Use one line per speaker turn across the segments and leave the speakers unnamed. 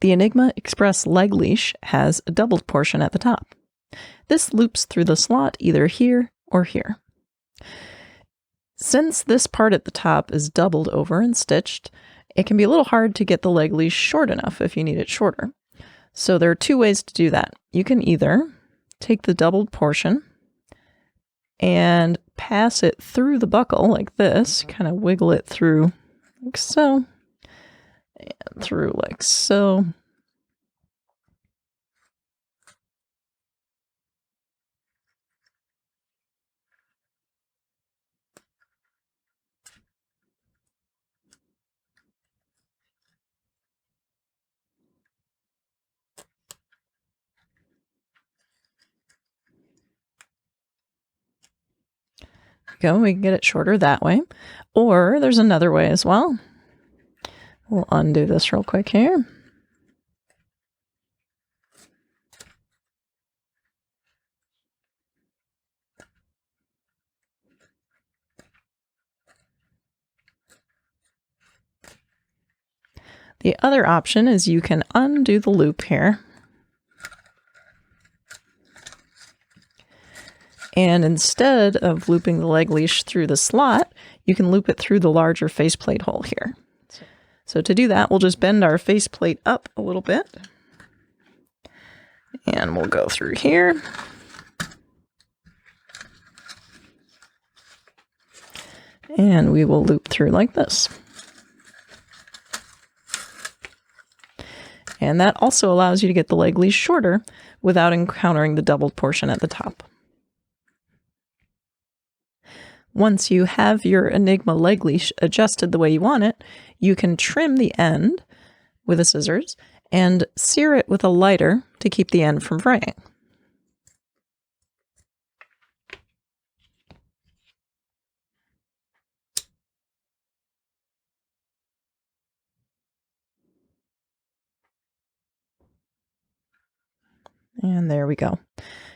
The Enigma Express leg leash has a doubled portion at the top. This loops through the slot either here or here. Since this part at the top is doubled over and stitched, it can be a little hard to get the leg leash short enough if you need it shorter. So there are two ways to do that. You can either take the doubled portion and pass it through the buckle like this, kind of wiggle it through like so, and through like so. We can get it shorter that way, or there's another way as well. We'll undo this real quick here. The other option is you can undo the loop here, and instead of looping the leg leash through the slot, you can loop it through the larger faceplate hole here. So to do that, we'll just bend our faceplate up a little bit, and we'll go through here. And we will loop through like this. And that also allows you to get the leg leash shorter without encountering the doubled portion at the top. Once you have your Enigma leg leash adjusted the way you want it, you can trim the end with the scissors and sear it with a lighter to keep the end from fraying. And there we go.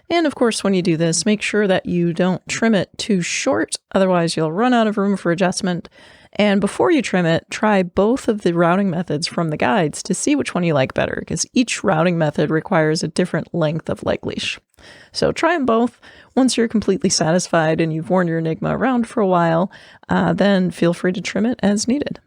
And of course, when you do this, make sure that you don't trim it too short, otherwise you'll run out of room for adjustment. And before you trim it, try both of the routing methods from the guides to see which one you like better, because each routing method requires a different length of leg leash. So try them both. Once you're completely satisfied and you've worn your Enigma around for a while, then feel free to trim it as needed.